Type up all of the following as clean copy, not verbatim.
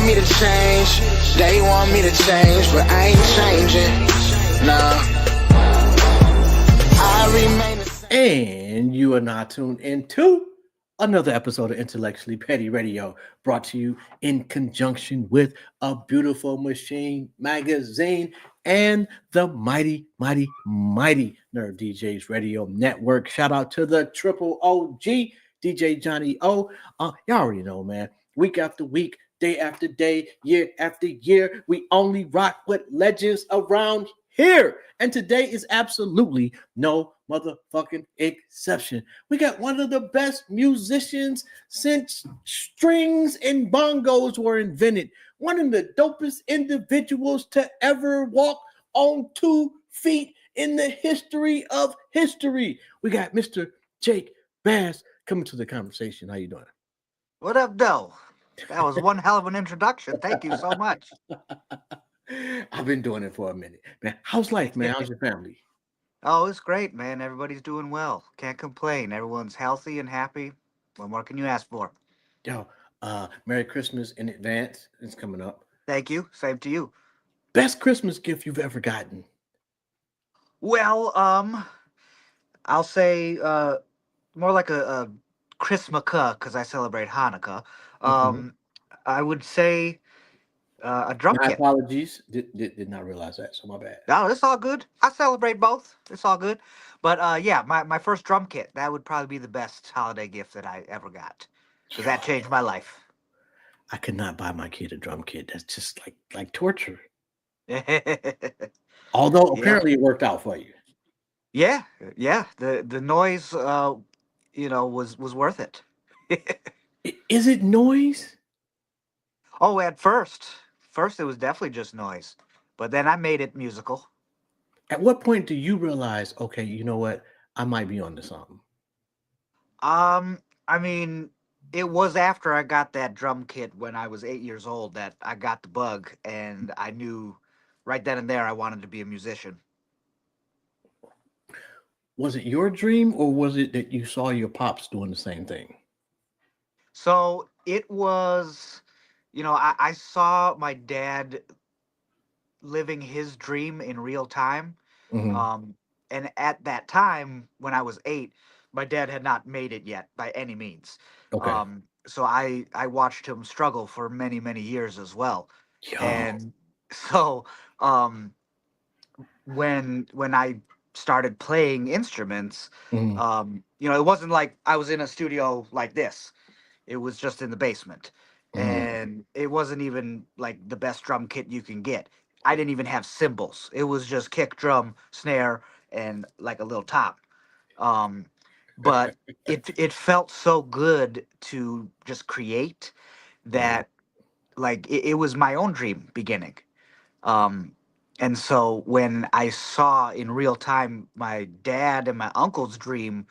me to change, they want me to change, but I ain't changing. Nah, I remain the same. And you are now tuned into another episode of Intellectually Petty Radio, brought to you in conjunction with A Beautiful Machine magazine and the mighty Nerd DJs Radio Network. Shout out to the triple OG, DJ Johnny O. Y'all already know, man. Week after week, day after day, year after year, we only rock with legends around here. And today is absolutely no motherfucking exception. We got one of the best musicians since strings and bongos were invented. One of the dopest individuals to ever walk on 2 feet in the history of history. We got Mr. Jake Bass coming to the conversation. How you doing? What up, Doe? That was one hell of an introduction. Thank you so much. I've been doing it for a minute. Man, how's life, man? How's your family? Oh, it's great, man. Everybody's doing well. Can't complain. Everyone's healthy and happy. What more can you ask for? Yo, Merry Christmas in advance. It's coming up. Thank you. Same to you. Best Christmas gift you've ever gotten. Well, I'll say more like a Christmaka because I celebrate Hanukkah. Mhm. I would say a drum My kit. apologies. Did not realize that, so my bad. No, it's all good. I celebrate both. It's all good. But yeah, my first drum kit, that would probably be the best holiday gift that I ever got. Because that changed my life. I could not buy my kid a drum kit. That's just like torture. Although Yeah. apparently it worked out for you. Yeah, yeah. The noise was worth it. Is it noise? Oh, at first it was definitely just noise. But then I made it musical. At what point do you realize, okay, you know what? I might be onto something. I mean, it was after I got that drum kit when I was 8 years old that I got the bug, and I knew right then and there I wanted to be a musician. Was it your dream or was it that you saw your pops doing the same thing? So it was, I saw my dad living his dream in real time. Hmm. Um, and at that time, when I was 8, my dad had not made it yet by any means. Okay. So I watched him struggle for many, many years as well. Yo. And so um, when I started playing instruments, Mhm. it wasn't like I was in a studio like this. It was just in the basement. Mhm. And it wasn't even like the best drum kit you can get. I didn't even have cymbals. It was just kick, drum, snare, and like a little top. Um, but it felt so good to just create Mhm. that like it was my own dream beginning. Um, and so when I saw in real time my dad and my uncle's dream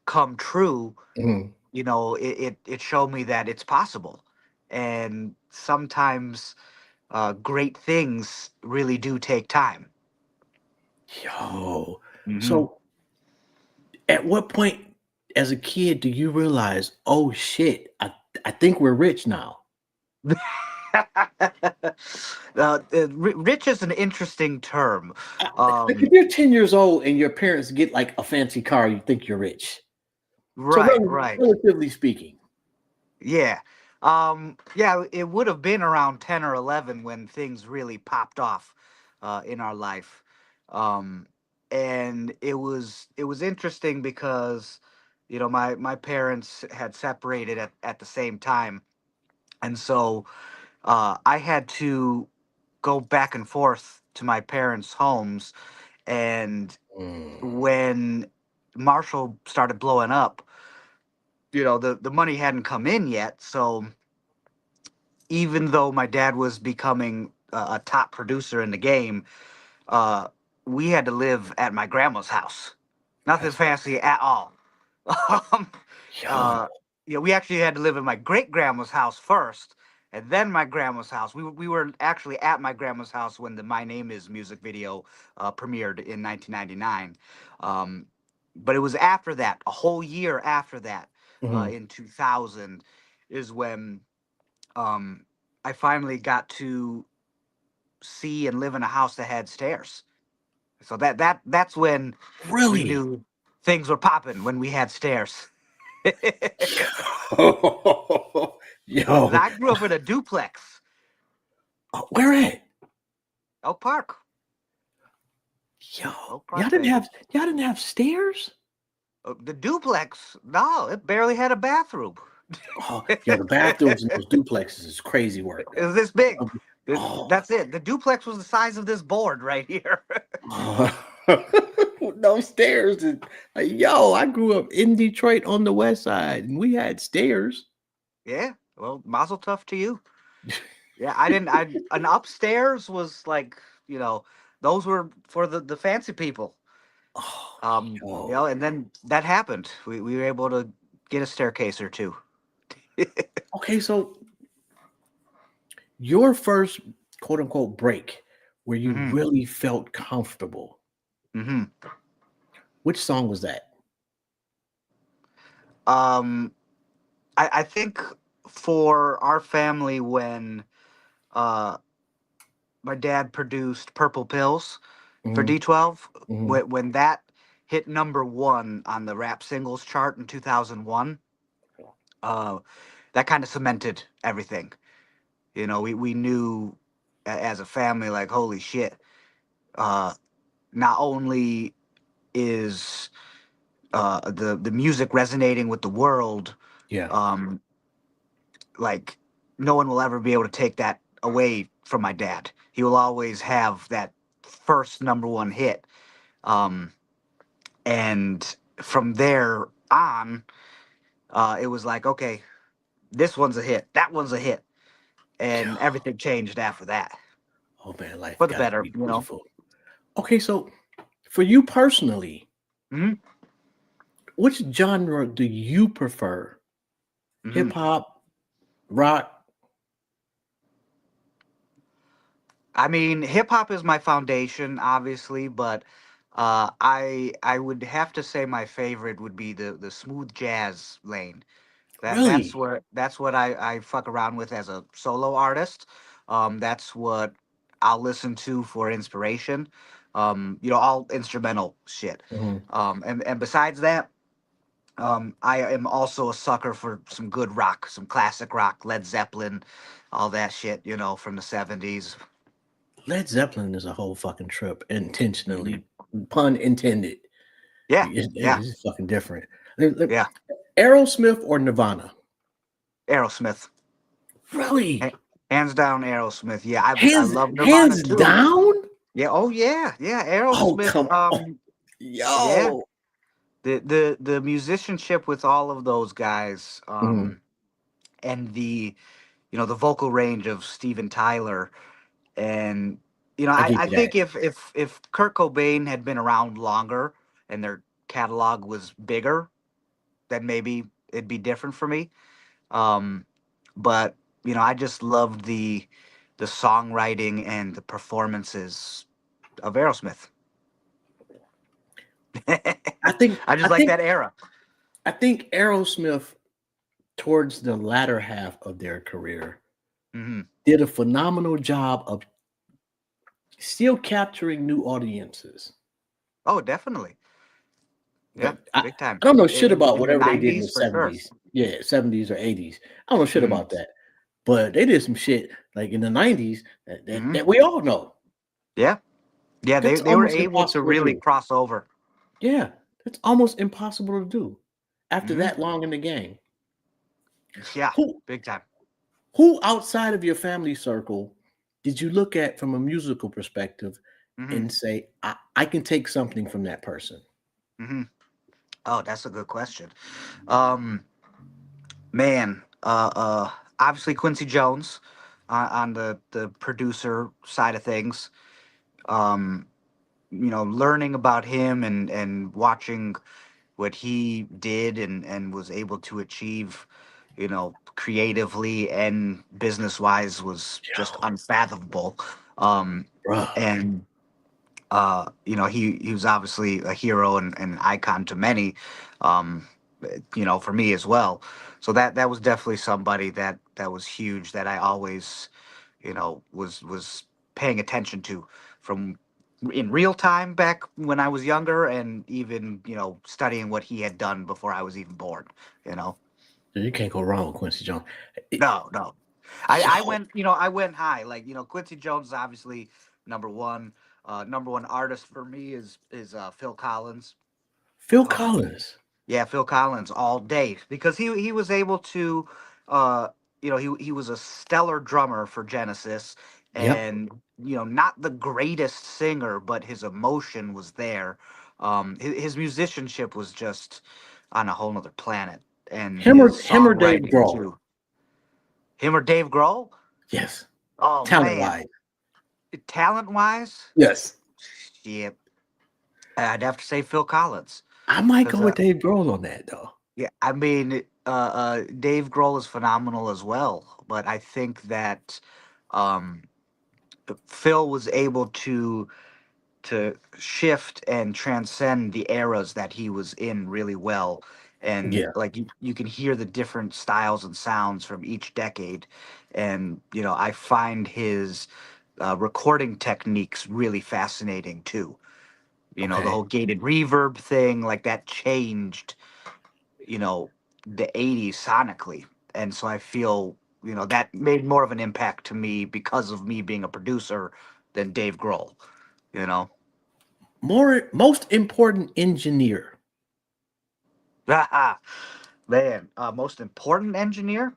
come true, Mhm. it showed me that it's possible. And sometimes great things really do take time. Yo. Hmm. So at what point as a kid do you realize, oh shit, I think we're rich now? Rich is an interesting term. Like if Um, you're 10 years old and your parents get like a fancy car, you think you're rich. So right, right. relatively speaking. Yeah. Yeah, it would have been around 10 or 11 when things really popped off in our life. Um, and it was interesting because my parents had separated at the same time. And so I had to go back and forth to my parents' homes. And Mm. when Marshall started blowing up, the money hadn't come in yet. So even though my dad was becoming a top producer in the game, uh, we had to live at my grandma's house. Nothing That's fancy at all. um, yo. uh, we actually had to live in my great grandma's house first, and then my grandma's house. We were actually at my grandma's house when the "My Name Is" music video premiered in 1999. Um, but it was after that, a whole year after that, Mhm. in 2000, is when um, I finally got to see and live in a house that had stairs. So that's when we Really? knew things were popping, when we had stairs. And Yo, I grew up in a duplex, where at? Oak Park. Yo, Oak Park, baby. y'all didn't have stairs? The duplex, no, it barely had a bathroom. Oh, yo, the bathrooms in those duplexes is crazy work. It was this big. Oh, That's it. The duplex was the size of this board right here. no stairs. Like, yo, I grew up in Detroit on the west side, and we had stairs. Yeah. Well, mazel tov to you. Yeah, I didn't. An upstairs was like, those were for the fancy people. Oh, And then that happened. We were able to get a staircase or two. okay, so your first quote unquote break where you Hmm. really felt comfortable, Hmm. which song was that? Um, I think for our family, when uh my dad produced Purple Pills for Mhm, D12, mhm. when that hit #1 on the rap singles chart in 2001, uh, that kind of cemented everything. We knew as a family, like, holy shit, uh, not only is the music resonating with the world, Yeah. um, like, no one will ever be able to take that away from my dad. He will always have that first #1 hit. Um, and from there on, it was like, okay, this one's a hit, that one's a hit, and everything changed after that Oh man, life for the got to better, be beautiful. Okay, so for you personally, Hmm. which genre do you prefer? Hmm. Hip hop, rock? I mean, hip hop is my foundation, obviously, but I would have to say my favorite would be the smooth jazz lane. That's Really? where that's what I fuck around with as a solo artist. That's what I'll listen to for inspiration. All instrumental shit. Mhm. And besides that, I am also a sucker for some good rock, some classic rock, Led Zeppelin, all that shit. From the '70s. Led Zeppelin is a whole fucking trip, Hmm. intentionally, pun intended. Yeah, yeah, It's fucking different. Look, yeah. Aerosmith or Nirvana? Aerosmith, Really? hands down, Aerosmith. Yeah, I Hands love Nirvana hands too. down? Yeah. Oh yeah, yeah. Oh, Aerosmith. come on. Yeah. Yo. The musicianship with all of those guys, Mhm. and the vocal range of Steven Tyler, and I I give you that. think if Kurt Cobain had been around longer and their catalog was bigger, then maybe it'd be different for me. Um, but I just loved the songwriting and the performances of Aerosmith. I think I I just like think that era. I think Aerosmith towards the latter half of their career Hmm. did a phenomenal job of still capturing new audiences. Oh, definitely. Yeah, But I big time. don't know shit In about in the whatever they did in the '90s for sure. 70s. Yeah, 70s or 80s. I don't know shit Hmm. about that. But they did some shit like in the 90s that, that, Hmm. that we all know. Yeah, yeah. They That's they were almost able to impossible to really do. cross over. Yeah, that's almost impossible to do after Hmm. that long in the game. Yeah, Who big time. who outside of your family circle did you look at from a musical perspective Hmm. and say, I can take something from that person? Hmm. Oh, that's a good question. Um, Man, obviously Quincy Jones on the producer side of things. Um, learning about him and watching what he did and was able to achieve, creatively and business wise, was just Yo, unfathomable. Um, bruh. and he was obviously a hero and an icon to many. Um, for me as well. So that was definitely somebody that was huge that I always, was paying attention to from in real time back when I was younger, and even studying what he had done before I was even born. You know, You can't go wrong with Quincy Jones. It- no, no. I yo, went, I went high. Like, Quincy Jones is obviously number one. Number one artist for me is Phil Collins. Phil Um, Collins. yeah, Phil Collins all day because he was able to, uh, he was a stellar drummer for Genesis, Yep. and not the greatest singer, but his emotion was there. His musicianship was just on a whole nother planet, and his Him or Dave songwriting Grohl. too. Him or Dave Grohl? Yes. Oh Talent man, wise. talent wise, Yes. shit, I'd have to say Phil Collins. I might go Because with Dave Grohl on that though. yeah, I mean, Dave Grohl is phenomenal as well, but I think that um, Phil was able to shift and transcend the eras that he was in really well, and Yeah. like you can hear the different styles and sounds from each decade, and I find his recording techniques really fascinating too. The Okay. whole gated reverb thing, like that changed you know the 80s sonically, and so I feel that made more of an impact to me because of me being a producer than Dave Grohl. you know Most important engineer Man, most important engineer.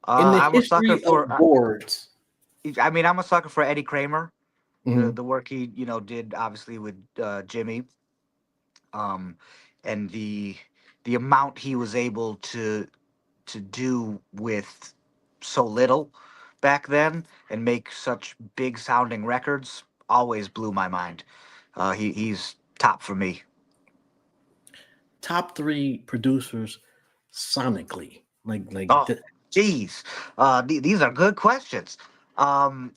in the I'm a sucker history of for boards. I mean, I'm a sucker for Eddie Kramer. the Mhm. the work he did obviously with Jimmy, um and the amount he was able to do with so little back then and make such big sounding records always blew my mind. He's top for me. Top three producers sonically. Oh, geez, these are good questions. Um,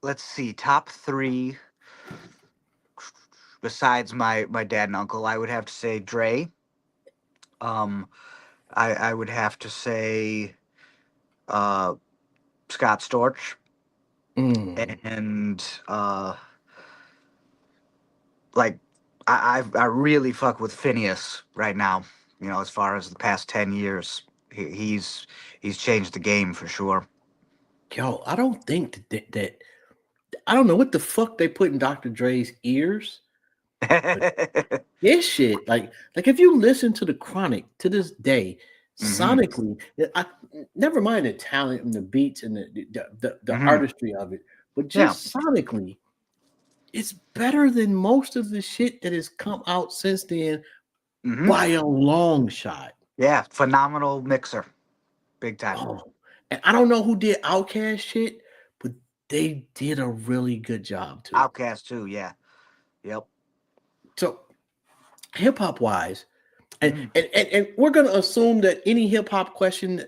let's see, top three besides my dad and uncle. I would have to say Dre. Um, I would have to say uh, Scott Storch, Mm. and like I really fuck with Phineas right now. As far as the past 10 years, he's changed the game for sure. Yo, I don't think that I don't know what the fuck they put in Dr. Dre's ears, but this shit, like if you listen to the Chronic to this day, hmm sonically, never mind the talent and the beats and the hmm artistry of it, but Yeah. just sonically, it's better than most of the shit that has come out since then hmm by a long shot. Yeah. Phenomenal mixer, big time. Oh, and I don't know who did Outcast shit, but they did a really good job too. Outcast too. Yeah. Yep. So hip hop wise, and, Mhm. and we're gonna assume that any hip hop question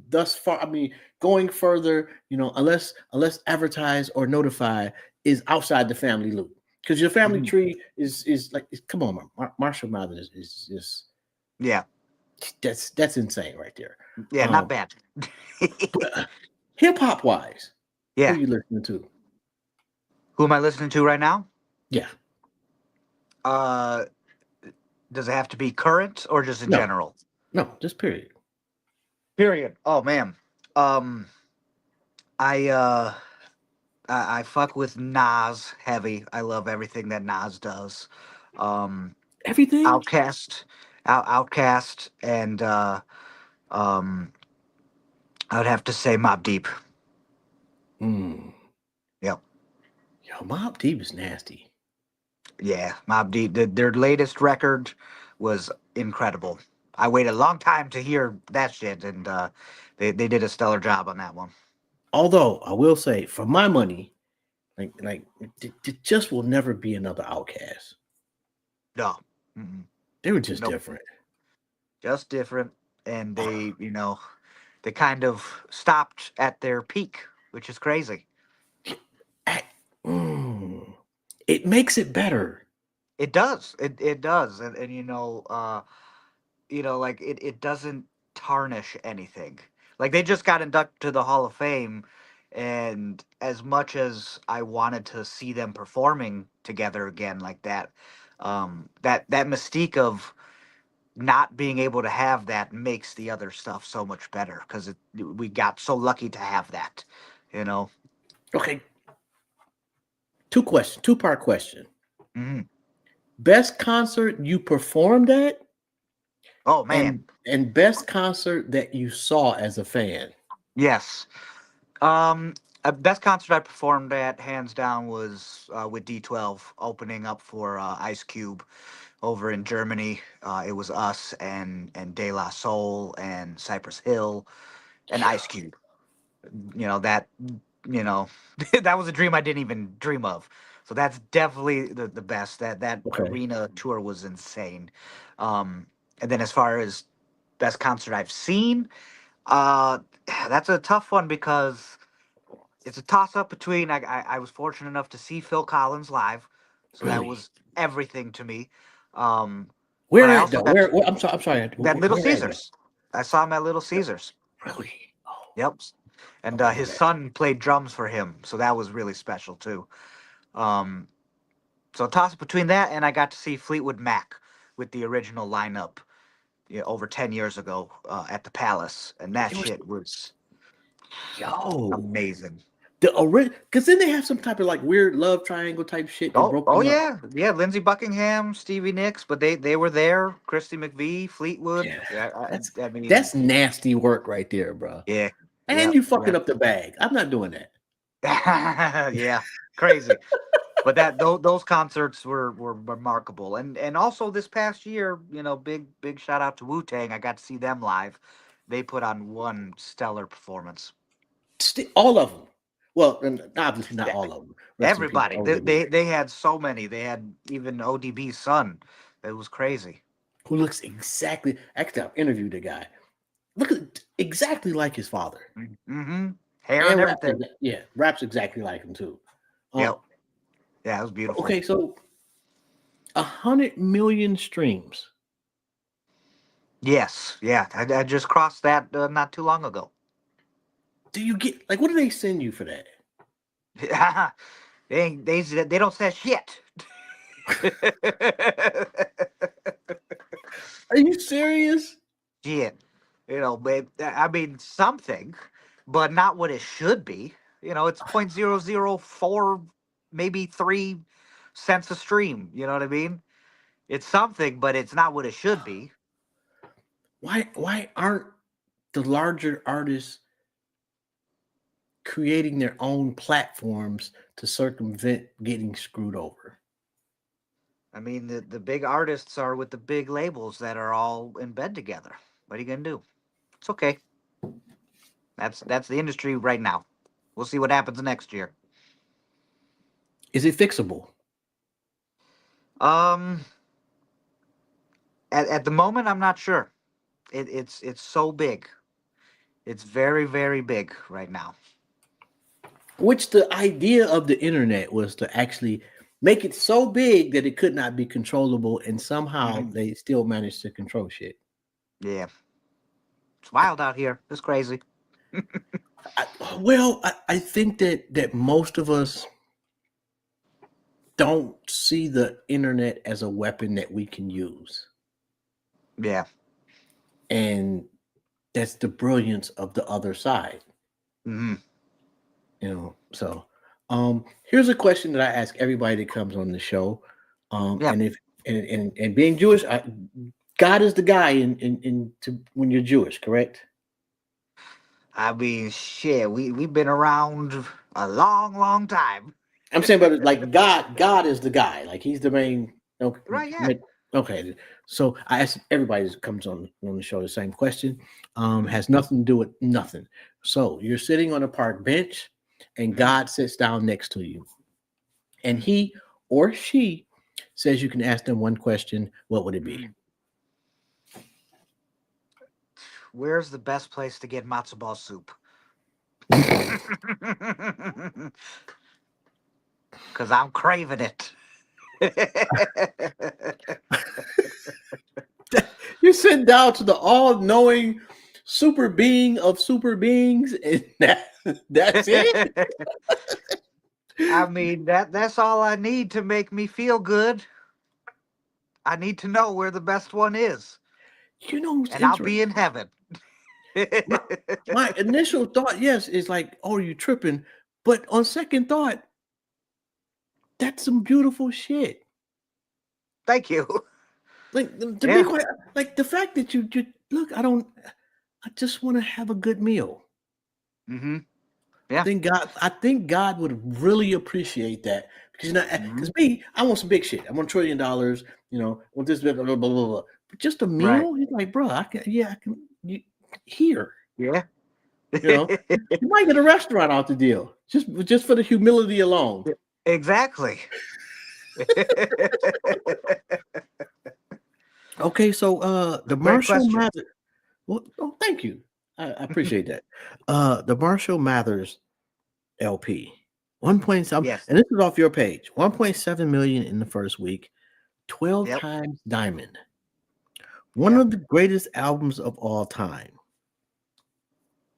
thus far, I mean, going further, unless advertised or notified, is outside the family loop. Because your family Mhm. tree is like, come on, Marshall Mathers is just Yeah. that's insane right there. Yeah. Not Um, bad. but hip hop wise, who Yeah. are you listening to? Who am I listening to right now? Yeah, Uh, does it have to be current or just in no, general? no, just period. Period. Oh man. Um, I uh, I fuck with Nas heavy. I love everything that Nas does. Um, Everything. Outcast, and um, I would have to say Mob Deep. Mm. Yep. Yo, Mob Deep is nasty. Yeah, Mob Deep. Their latest record was incredible. I waited a long time to hear that shit, and they did a stellar job on that one. Although I will say, for my money, like it just will never be another Outcast. No, mm-mm. They were just Nope, different. just different, and they kind of stopped at their peak, which is crazy. I- mm, it makes it better. It does. It does. And like it doesn't tarnish anything. Like they just got inducted to the Hall of Fame, and as much as I wanted to see them performing together again like that, that mystique of not being able to have that makes the other stuff so much better because we got so lucky to have that, you know. Okay, two part question. Mhm. Best concert you performed at, Oh man, and best concert that you saw as a fan. yes. Um, Best concert I performed at, hands down, was with D12 opening up for Ice Cube over in Germany. It was us and De La Soul and Cypress Hill and Ice Cube. That you know that was a dream I didn't even dream of. So that's definitely the best. That Okay. arena tour was insane. Um, and then as far as best concert I've seen, uh, that's a tough one because it's a toss up between. I was fortunate enough to see Phil Collins live, so that Really? was everything to me. Um, but Where I at also though? got to, I'm sorry. I'm sorry. that Little Where at though? Caesars. I saw him at Little Caesars. Really? Oh, Yep. And his okay. son played drums for him, so that was really special too. Um, so toss between that, and I got to see Fleetwood Mac with the original lineup, over 10 years ago at the Palace, and that It was shit was yo. amazing. The original, because then they have some type of like weird love triangle type shit that Oh, broke oh them up. yeah, yeah. Lindsey Buckingham, Stevie Nicks, but they were there. Christy McVie, Fleetwood. Yeah, Yeah, that's I mean, that's nasty work right there, bro. yeah, And yeah, you yeah, fucking up the bag. I'm not doing that. yeah. Crazy. But those concerts were remarkable, and also this past year, big shout out to Wu Tang. I got to see them live. They put on one stellar performance. All of them. Well, and obviously not Yeah, all of them. Rest in peace, everybody. They, ODB, they they had so many. They had even ODB's son. It was crazy. who looks exactly. Actually, I've interviewed the guy. Look at exactly like his father, Mm-hmm. Hair and and raps. everything. Yeah, raps exactly like him too. Yep. Um, Yeah, it was beautiful. okay, so 100 million streams. Yes. Yeah. I just crossed that not too long ago. Do you get like what do they send you for that? They don't say shit. Are you serious? Shit. But I mean something, but not what it should be. It's 0.004, maybe 3 cents a stream. You know what I mean? It's something, but it's not what it should be. Why aren't the larger artists creating their own platforms to circumvent getting screwed over? I mean, the big artists are with the big labels that are all in bed together. What are you gonna do? It's okay. That's the industry right now. We'll see what happens next year. Is it fixable? Um, at the moment, I'm not sure. It's so big. It's very very big right now. Which the idea of the internet was to actually make it so big that it could not be controllable, and somehow Mhm. they still managed to control shit. Yeah, it's wild out here. It's crazy. I think that most of us don't see the internet as a weapon that we can use. Yeah. And that's the brilliance of the other side, Hmm. So here's a question that I ask everybody that comes on the show. Yeah. And if and being Jewish, God is the guy when you're Jewish, correct? I mean, shit. We've been around a long, long time. I'm saying, but like God is the guy, like he's the main. Right? Yeah. Okay, so I ask everybody that comes on the show the same question. Mhm. Has nothing to do with nothing. So you're sitting on a park bench, and Mhm. God sits down next to you, and he or she says you can ask them one question. What would it be? Mhm. Where's the best place to get matzo ball soup? Because I'm craving it. You sent down to the all-knowing super being of super beings, and that's it. I mean, that's all I need to make me feel good. I need to know where the best one is, You know what's and I'll interesting? be in heaven. My, my initial thought, yes, is like, oh, you tripping. But on second thought, that's some beautiful shit. Thank you. Like to be Yeah. quite like the fact that you look, I just want to have a good meal. Mm-hmm. Yeah. I think God would really appreciate that because Mm-hmm. because me, I want some big shit. I want $1 trillion. I want this blah, blah, blah, blah, blah. But just a Right. meal, he's like, bro, I can here. Yeah. You know, you might get a restaurant out the deal just for the humility alone. Exactly. Okay, so the Great Marshall question. Mathers. Well, oh, thank you. I appreciate that. The Marshall Mathers LP. 1.7, Yes. and this is off your page. 1.7 million in the first week, 12 Yep. times diamond. One Yep. of the greatest albums of all time.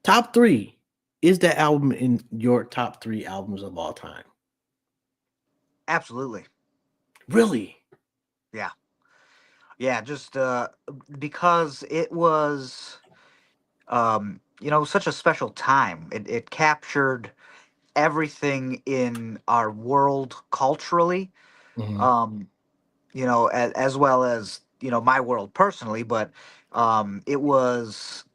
Top 3. Is that album in your top 3 albums of all time? Absolutely. Really? Yeah. Yeah. Just because it was such a special time. It captured everything in our world culturally, Mhm. um, as well as my world personally. But it was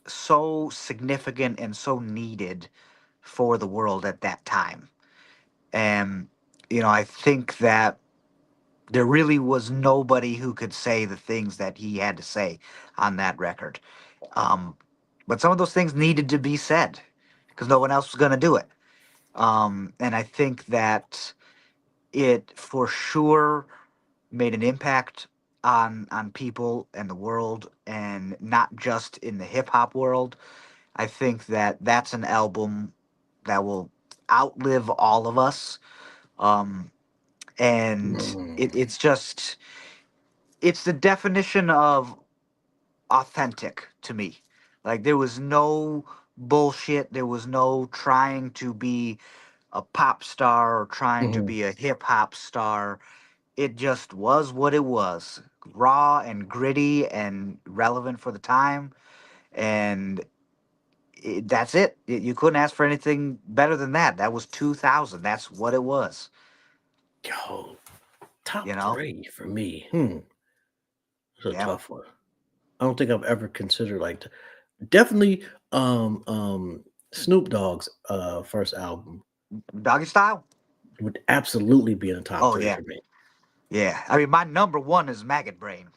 so significant and so needed for the world at that time. And I think that there really was nobody who could say the things that he had to say on that record. Um, but some of those things needed to be said because no one else was going to do it. And I think that it for sure made an impact on people and the world, and not just in the hip hop world. I think that that's an album that will outlive all of us. Um, and Mm. it's the definition of authentic to me. Like there was no bullshit. There was no trying to be a pop star or trying to Mhm. be a hip hop star. It just was what it was, raw and gritty and relevant for the time. And that's it. You couldn't ask for anything better than that. That was 2000. That's what it was. Yo, You top know? 3 for me. It's a Yeah. tough one. I don't think I've ever considered like definitely Snoop Dogg's first album Doggy style. would absolutely be in the top Oh 3 yeah, for me. yeah. I mean, my number one is Maggot Brain.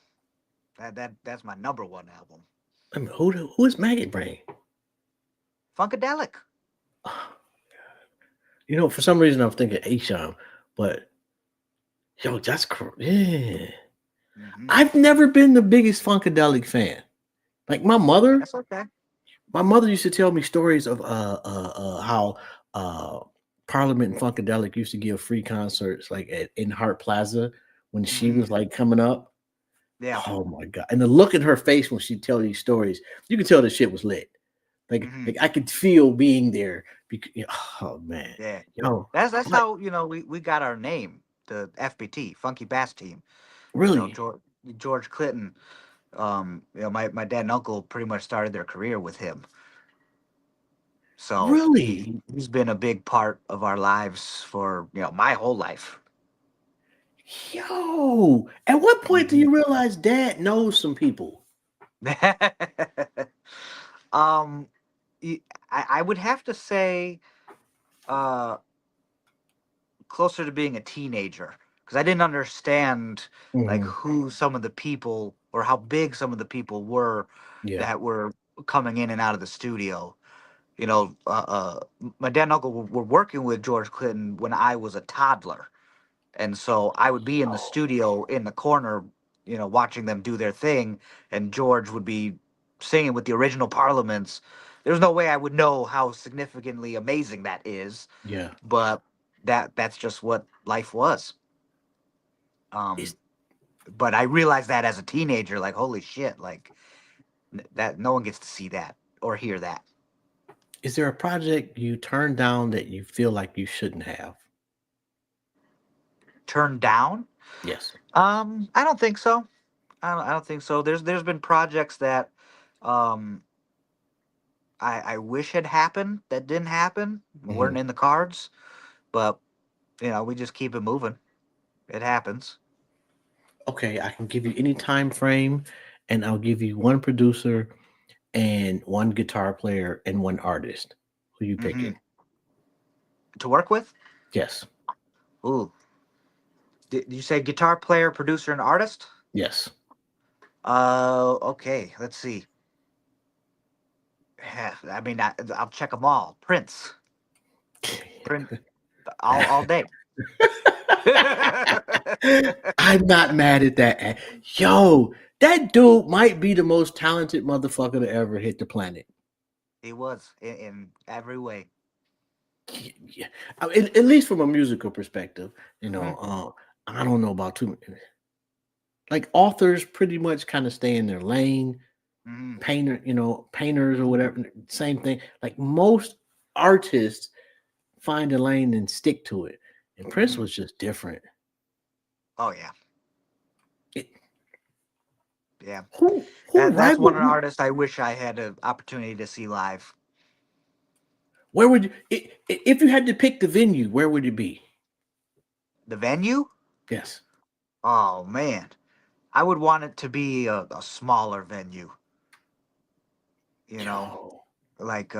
That's my number one album. I mean, who is Maggot Brain? Funkadelic. For some reason I'm thinking Asham, but yo, yeah. Hmm. I've never been the biggest Funkadelic fan. Like That's okay. my mother used to tell me stories of how uh Parliament and Funkadelic used to give free concerts like in Hart Plaza when she Hmm. was like coming up. Yeah. Oh my god! And the look in her face when she'd tell these stories, you could tell the shit was lit. Hmm. Like I could feel being there. Because, oh man, Yeah. yo, That's my, how we got our name, the FBT, Funky Bass Team. really, George Clinton. My dad and uncle pretty much started their career with him. So really, he's been a big part of our lives for my whole life. yo. At what point do Hmm. you realize Dad knows some people? um, I would have to say uh, closer to being a teenager because I didn't understand like Mhm. who some of the people or how big some of the people were Yeah. that were coming in and out of the studio. My dad and uncle were working with George Clinton when I was a toddler. And so I would be in the Oh, studio in the corner, watching them do their thing, and George would be singing with the original Parliaments. There's no way I would know how significantly amazing that is, yeah. but that's just what life was. Um, but I realized that as a teenager, like, holy shit, like that no one gets to see that or hear that. Is there a project you turned down that you feel like you shouldn't have? Turned down? Yes. I don't think so. I don't think so. There's been projects that um I wish had happened that didn't happen, Mhm. weren't in the cards, but we just keep it moving. It happens. Okay, I can give you any time frame, and I'll give you one producer and one guitar player and one artist. Who you Hmm. picking? To work with? Yes. Ooh. Did you say guitar player, producer, and artist? Yes. Okay. Let's see. I mean, I'll check them all. Prince, Prince, all day. I'm not mad at that. Yo, that dude might be the most talented motherfucker to ever hit the planet. He was in every way. Yeah. At least from a musical perspective, Hmm. I don't know about too many. Like authors pretty much kind of stay in their lane. Hmm. Painters or whatever, same thing. Like most artists find a lane and stick to it. And Prince Hmm. was just different. Oh yeah, It, yeah. who That's one rivaled? of the artists I wish I had an opportunity to see live. Where would you, if you had to pick the venue? Where would it be? The venue? Yes. Oh man, I would want it to be a smaller venue. You know, Yo, like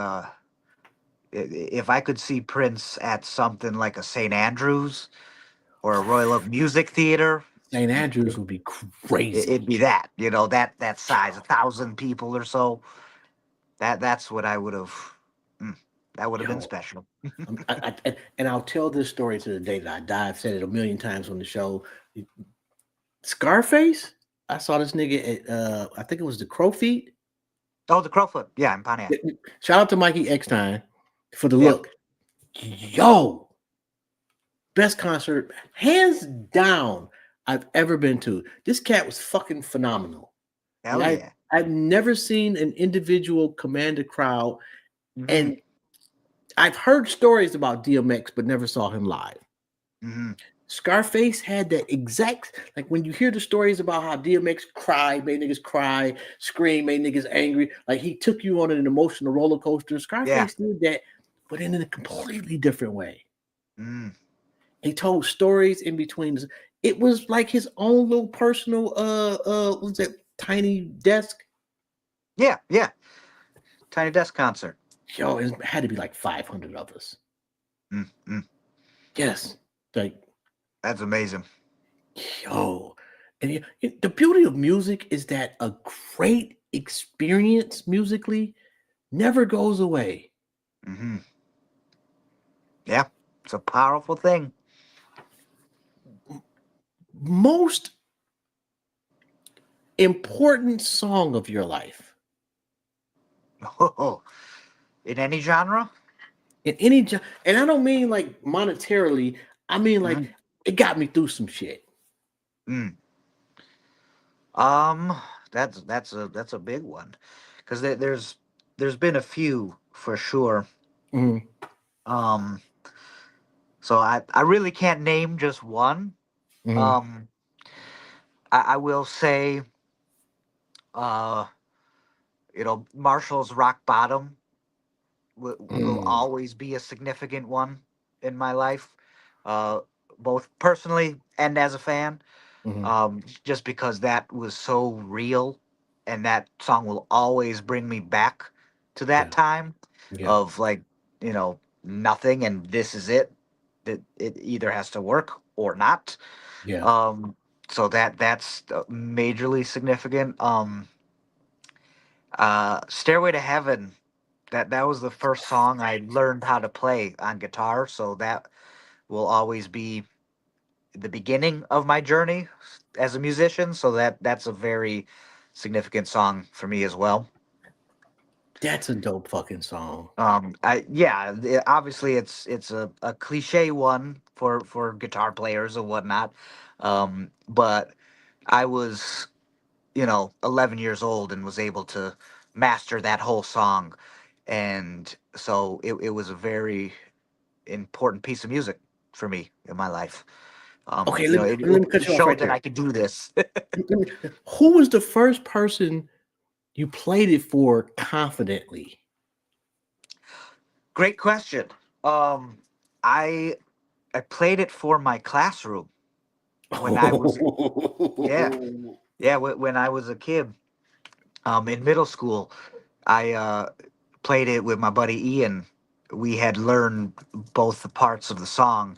if I could see Prince at something like a St. Andrews or a Royal Oak Music Theater, St. Andrews would be it'd crazy. be that. That size, 1,000 people or so. That's what I would have. Mm, that would have been Yo, special. and I'll tell this story to the day that I die. I've said it a million times on the show. Scarface. I saw this nigga at I think it was the Crow Feet. Oh, the Crowfoot, yeah, in Pontiac. Shout out to Mikey Eckstein for the Yeah, look. Yo, best concert, hands down, I've ever been to. This cat was fucking phenomenal. Like hell yeah. I've never seen an individual command a crowd, Hmm. and I've heard stories about DMX, but never saw him live. Hmm. Scarface had that exact, like when you hear the stories about how DMX cried, made niggas cry, scream, made niggas angry, like he took you on an emotional roller coaster. Yeah. Scarface did that, but in a completely different way. Mm. He told stories in between. It was like his own little personal what's that tiny desk? Yeah, yeah. Tiny Desk concert. Yo, it had to be like 500 of us. Mm, mm. Yes. Like, That's amazing. yo. And the beauty of music is that a great experience musically never goes away. Hmm. Yeah, it's a powerful thing. Most important song of your life In any genre. in and I don't mean like monetarily, I mean like Hmm. it got me through some shit. Mm. Um, that's a big one, because there's been a few for sure. Mhm, Um, so I really can't name just one. mhm, Um, I will say, uh, Marshall's Rock Bottom will mm, always be a significant one in my life, uh, both personally and as a fan. mhm. Just because that was so real, and that song will always bring me back to that Yeah, time yeah, of like, nothing, and this is it. That it either has to work or not. yeah. So that's majorly significant. Stairway to Heaven. That was the first song I learned how to play on guitar, so that will always be the beginning of my journey as a musician. So that's a very significant song for me as well. That's a dope fucking song. Obviously it's a cliche one for guitar players and whatnot, But I was, 11 years old and was able to master that whole song. And so it was a very important piece of music for me in my life. Okay, It let me cut you off showed right that there. I could do this. Who was the first person you played it for confidently? Great question. Um, I I played it for my classroom when I was, yeah, yeah, when I was a kid, in middle school. I played it with my buddy Ian. We had learned both the parts of the song,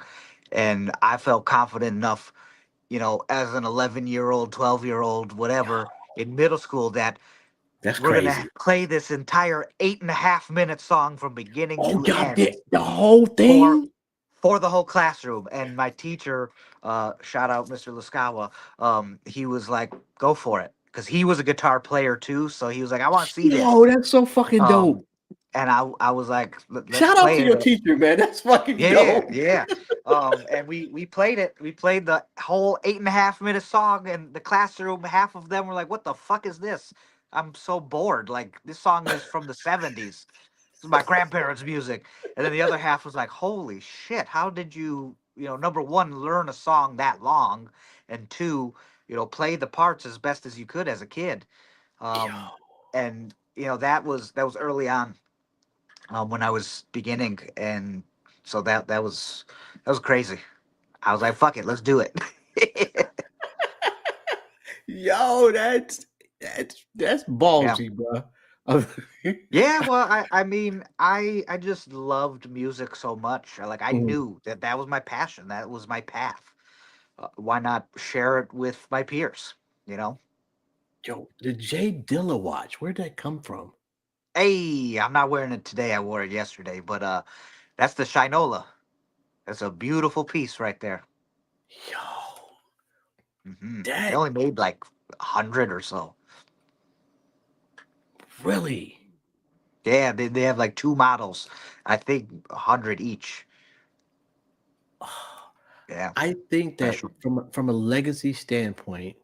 and I felt confident enough, as an 11-year-old, 12-year-old, whatever, in middle school, that That's we're gonna crazy. play this entire 8.5 minute song from beginning Oh, to y'all end did the whole for thing? for the whole classroom. And my teacher, shout out Mr. Laskawa, he was like, "Go for it," because he was a guitar player too. So he was like, "I want to see Yo, this." that's so fucking Um, dope. and I was like, Let's Shout out play to your it." teacher, man. That's fucking Yeah, dope. yeah. And we played it. We played the whole 8.5 minute song, and the classroom, half of them were like, "What the fuck is this? I'm so bored. Like, this song is from the '70s. This is my grandparents' music." And then the other half was like, "Holy shit! How did you, number one, learn a song that long, and two, play the parts as best as you could as a kid?" Um, Yo, and that was early on, when I was beginning, and so that was crazy. I was like, "Fuck it, let's do it." yo, that's Yeah, ballsy, bro. yeah. Well, I mean, I just loved music so much. I Mhm. knew that that was my passion. That was my path. Why not share it with my peers? You know. Yo, the Jay Dilla watch, where'd that come from? Hey, I'm not wearing it today. I wore it yesterday, but that's the Shinola. That's a beautiful piece right there. Yo, They that only made like 100 or so. really. Yeah, they have like two models. I think 100 each. Yeah, I think that special. from a legacy standpoint,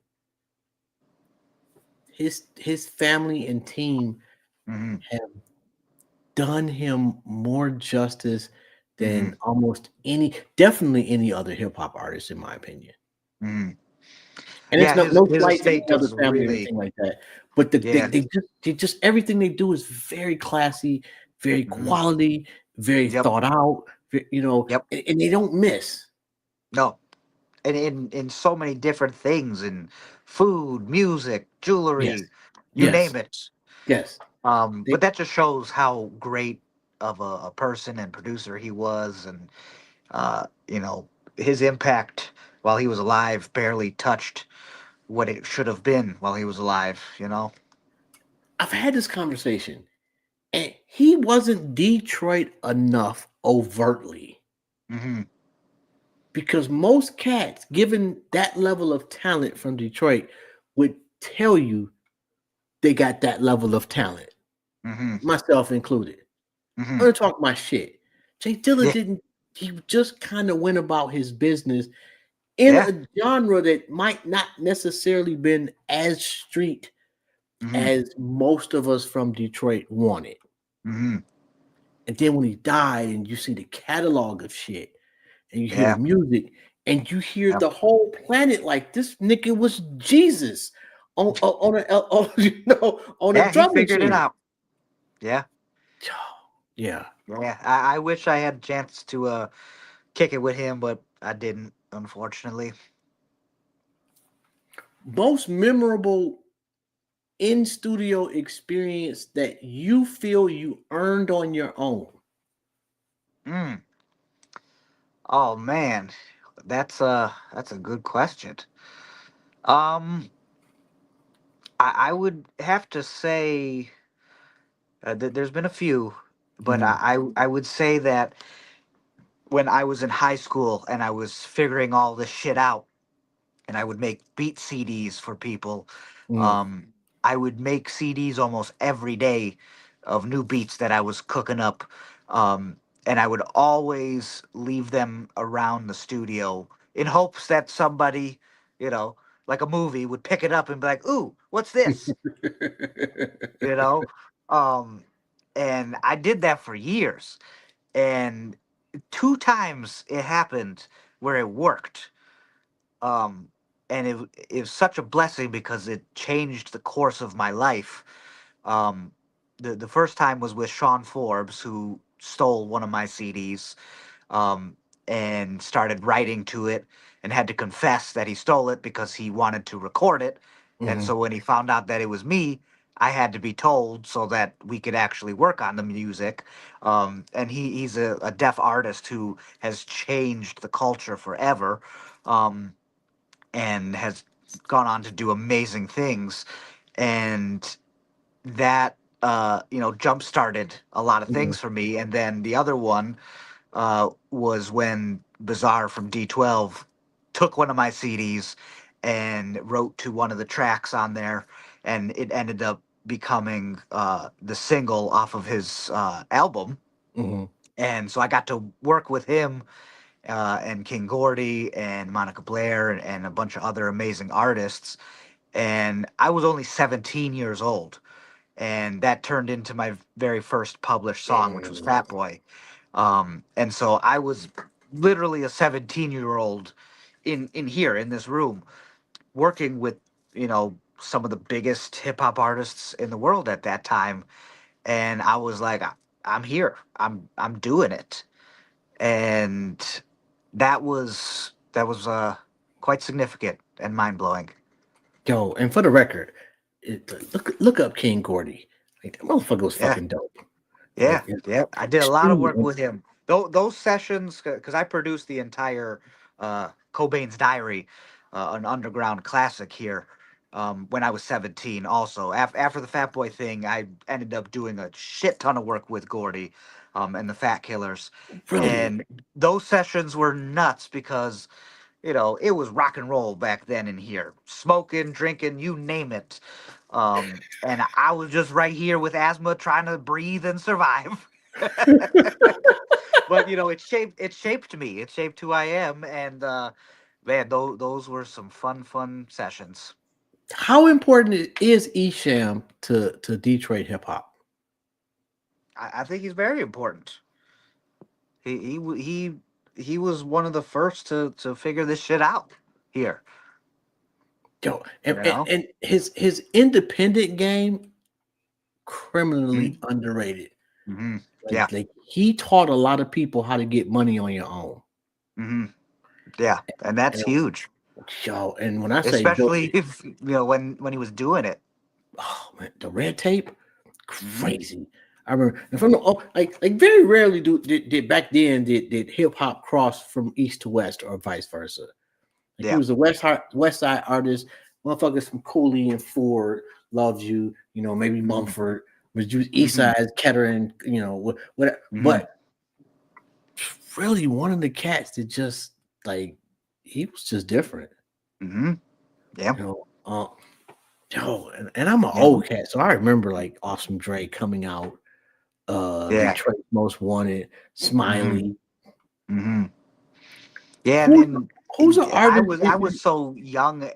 his family and team Hmm. have done him more justice Hmm. than almost definitely any other hip hop artist, in my opinion. Hmm. And it's Yeah, no his no his slight to estate any other does family or really. anything like that. But Yeah. they just everything they do is very classy, very Hmm. quality, very Yep. thought out. Yep. And they don't miss. No, and in so many different things, in food, music, Yes, jewelry, you yes, name it. yes. They, But that just shows how great of a person and producer he was, and his impact while he was alive barely touched what it should have been while he was alive. I've had this conversation, and he wasn't Detroit enough overtly Hmm. because most cats, given that level of talent from Detroit, would tell you they got that level of talent, Hmm. myself included. Hmm. I'm gonna talk my shit. Jay Dilla Yeah. didn't. He just kind of went about his business in Yeah. a genre that might not necessarily been as street Hmm. as most of us from Detroit wanted. Hmm. And then when he died, and you see the catalog of shit, and you hear the Yeah. music, and you hear Yep. the whole planet like this nigga was Jesus on a Yeah. He drum figured it machine. out. Yeah. Yeah. Yeah. I wish I had a chance to kick it with him, but I didn't, unfortunately. Most memorable in studio experience that you feel you earned on your own? Mm. Oh man, that's a good question. Um, I would have to say, there's been a few, but Mhm, I would say that when I was in high school and I was figuring all this shit out, and I would make beat CDs for people. mm. Um, I would make CDs almost every day of new beats that I was cooking up, and I would always leave them around the studio in hopes that somebody, you know, like a movie would pick it up and be like, "Ooh, what's this?" You know, um, and I did that for years, and two times it happened where it worked. Um, and it was such a blessing because it changed the course of my life. Um, the first time was with Sean Forbes, who stole one of my CDs, um, and started writing to it, and had to confess that he stole it because he wanted to record it. And Mhm. so when he found out that it was me, I had to be told so that we could actually work on the music. And he's a deaf artist who has changed the culture forever, um, and has gone on to do amazing things. And that jump started a lot of Mhm. things for me. And then the other one was when Bizarre from D12 took one of my CDs and wrote to one of the tracks on there, and it ended up becoming the single off of his album. Mhm. And so I got to work with him, and King Gordy and Monica Blair, and a bunch of other amazing artists. And I was only 17 years old, and that turned into my very first published song, which was Mm. Fat Boy. And so I was literally a 17-year-old in here in this room, working with, some of the biggest hip hop artists in the world at that time. And I was like, I'm here. I'm doing it. And that was quite significant and mind blowing. Yo, and for the record, look up King Gordy. Like that motherfucker was Yeah. fucking dope. Yeah, Like yeah, I did a lot of extremely. work with him. Those sessions, because I produced the entire Cobain's Diary, an underground classic here, when I was 17. Also, after the Fat Boy thing, I ended up doing a shit ton of work with Gordy, and the Fat Killers, Really? and those sessions were nuts because it was rock and roll back then in here, smoking, drinking, you name it. And I was just right here with asthma, trying to breathe and survive. But it shaped me. It shaped who I am, and man, those were some fun sessions. How important is Esham to Detroit hip hop? I think he's very important. He was one of the first to figure this shit out here. Yo, and, You and, know? and his independent game Hmm. criminally underrated. Hmm. Yeah. Like he taught a lot of people how to get money on your own. Hmm. Yeah, and that's And huge, yo, and when I say especially if when he was doing it. oh man, the red tape, Hmm. crazy. I remember, and from the like very rarely did back then did hip hop cross from east to west or vice versa. Like he Yeah. was a West Side artist, motherfuckers from Cooley and Ford loved you, maybe Hmm. Mumford, but you was East Hmm. Side, Kettering, what, Hmm. but really one of the cats that just like he was just different, Hmm. Yeah. you know. Yo, and I'm an Yeah. old cat, so I remember like Awesome Dre coming out, Yeah. Detroit Most Wanted, Hmm. Smiley. Hmm. Yeah, Who's who's an I artist? was I was so young,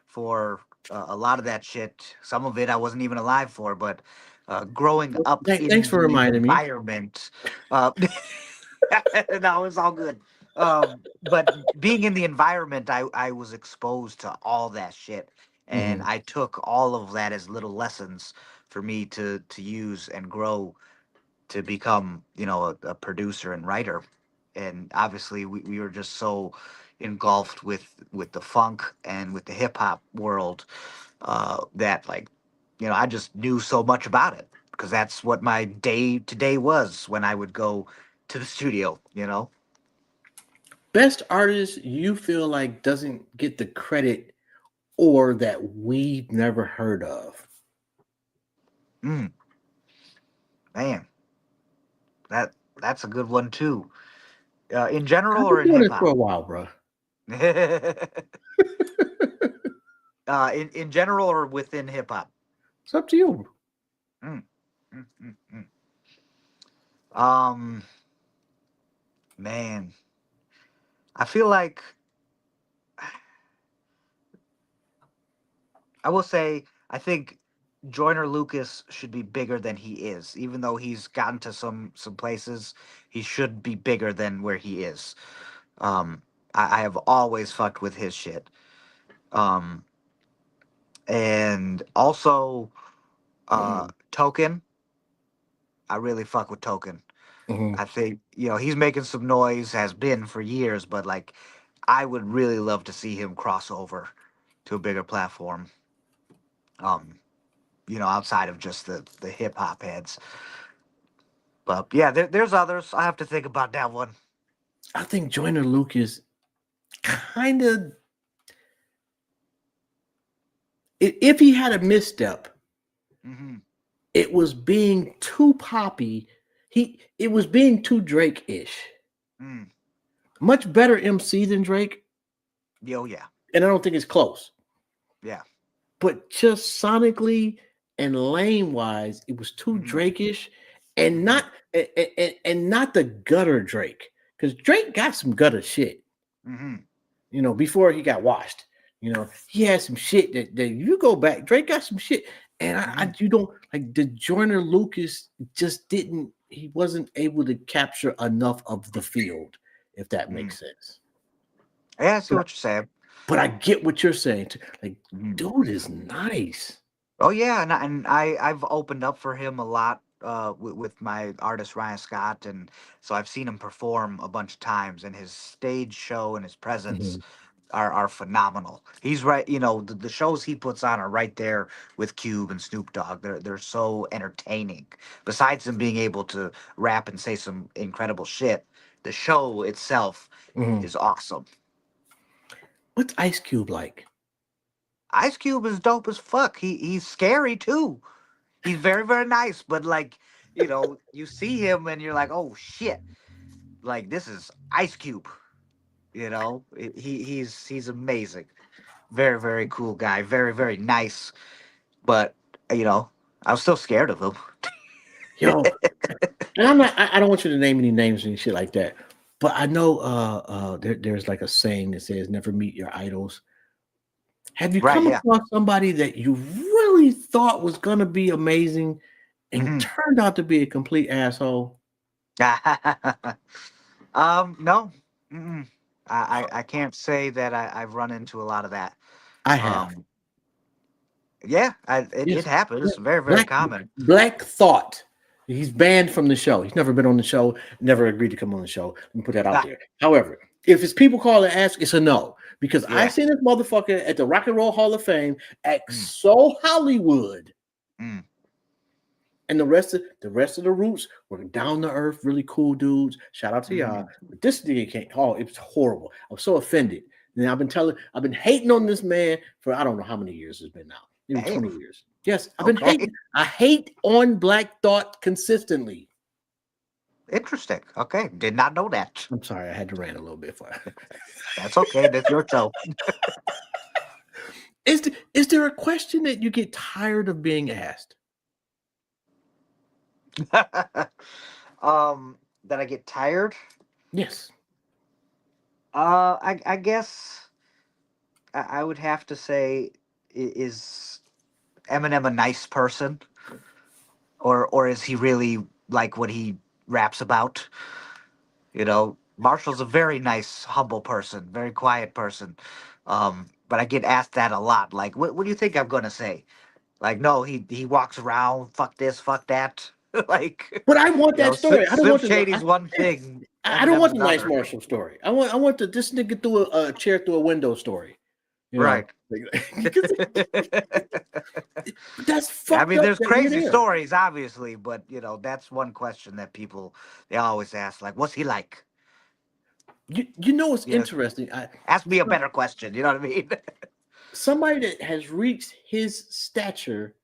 for a lot of that shit. Some of it I wasn't even alive for, but growing up Thanks in for the reminding me. environment, no, it's all good. But being in the environment, I was exposed to all that shit, and Mhm. I took all of that as little lessons for me to use and grow to become, a producer and writer. And obviously, we were just so engulfed with the funk and with the hip hop world, that, like, I just knew so much about it because that's what my day to day was when I would go to the studio. Best artist you feel like doesn't get the credit or that we've never heard of? Mm, man, that's a good one too. In general I've or been in doing hip this for hop? a while, bro. In general or within hip hop? It's up to you. Mm, mm, mm, mm. Um, man, I feel like I will say, I think Joyner Lucas should be bigger than he is. Even though he's gotten to some places, he should be bigger than where he is. Um, I have always fucked with his shit. Um, and also Mm, Token. I really fuck with Token. mhm. I think he's making some noise, has been for years, but like I would really love to see him cross over to a bigger platform. Um, outside of just the hip hop heads. But yeah, there's others. I have to think about that one. I think Joyner Lucas kind of, if he had a misstep, Hmm. it was being too poppy. It was being too Drake-ish. Mm. Much better MC than Drake, Yo, yeah, and I don't think it's close. yeah. But just sonically and lane wise, it was too Hmm. Drake-ish, and Hmm. and not the gutter Drake, because Drake got some gutter shit. Hmm. Before he got washed. He had some shit that you go back. Drake got some shit, and Hmm. you don't like the Joyner Lucas just didn't. He wasn't able to capture enough of the field, if that Hmm. makes sense. Yeah, I see But what you're saying. but I get what you're saying. Like, Hmm. dude is nice. Oh yeah, and I've opened up for him a lot with my artist Ryan Scott, and so I've seen him perform a bunch of times, and his stage show and his presence Mhm. are phenomenal. He's right, the shows he puts on are right there with Cube and Snoop Dogg. They're so entertaining. Besides him being able to rap and say some incredible shit, the show itself Mhm. is awesome. What's Ice Cube like? Ice Cube is dope as fuck. He's scary too. He's very, very nice, but like, you see him and you're like, oh shit, like this is Ice Cube. He's amazing. Very, very cool guy. Very, very nice. But you know, I was still scared of him. Yo, and I'm not. I don't want you to name any names and shit like that. But I know there's like a saying that says never meet your idols. Have you Right? come Yeah. across somebody that you really thought was gonna be amazing and Hmm. turned out to be a complete asshole? No. Mm-mm. I can't say that I've run into a lot of that. I have. Um, yeah, it Yes. happens. Very, very Black common. Black Thought. He's banned from the show. He's never been on the show, never agreed to come on the show. Let me put that out Ah, there. However, if it's people call and ask, it's a no. Because I yeah. seen this motherfucker at the Rock and Roll Hall of Fame at Mm, So Hollywood. mm, And the rest of the roots were down to earth, really cool dudes. Shout out to y'all. mm. But this nigga can't. Oh, it was horrible. I was so offended. And I've been hating on this man for I don't know how many years it's been now. Maybe Damn. 20 years. Yes, I've been Okay. hating. I hate on Black Thought consistently. Interesting. Okay. Did not know that. I'm sorry, I had to rant a little bit for. That's okay. That's your show. Is there a question that you get tired of being asked? That I get tired. Yes. I guess I would have to say, is Eminem a nice person, or is he really like what he raps about? Marshall's a very nice, humble person, very quiet person. But I get asked that a lot. Like, what do you think I'm gonna say? Like, no, he walks around, fuck this, fuck that. Like, But I want that story. I don't Slim want the. Shady's one thing, I don't want Eminem's the nice another. Marshall story. I want this nigga through a chair through a window story. You know, Right. because that's I fucked mean, up there's that we're crazy there. stories, obviously, but that's one question that people they always ask, like, what's he like? You know what's You know, interesting? ask me a better question. You know what I mean? Somebody that has reached his stature,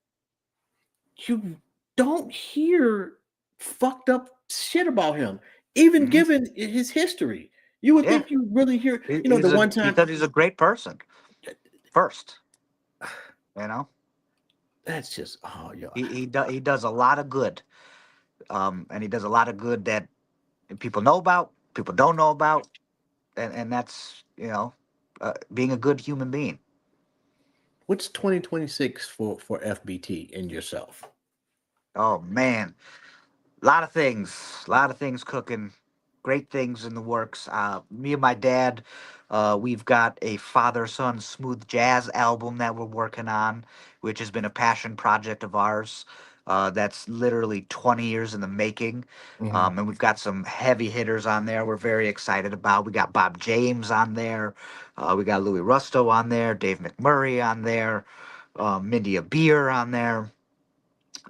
you don't hear fucked up shit about him, even Hmm. given his history. You would Yeah, think you really hear, the he's a one time because he's a great person. First, you know, that's just oh yeah. he does a lot of good, and he does a lot of good that people know about, people don't know about, and that's being a good human being. What's 2026 for FBT and yourself? Oh man, a lot of things cooking, great things in the works. Me and my dad, we've got a father son smooth jazz album that we're working on, which has been a passion project of ours. That's literally 20 years in the making. Mhm. And we've got some heavy hitters on there we're very excited about. We got Bob James on there. We got Louis Rusto on there, Dave McMurray on there, Mindy Beer on there.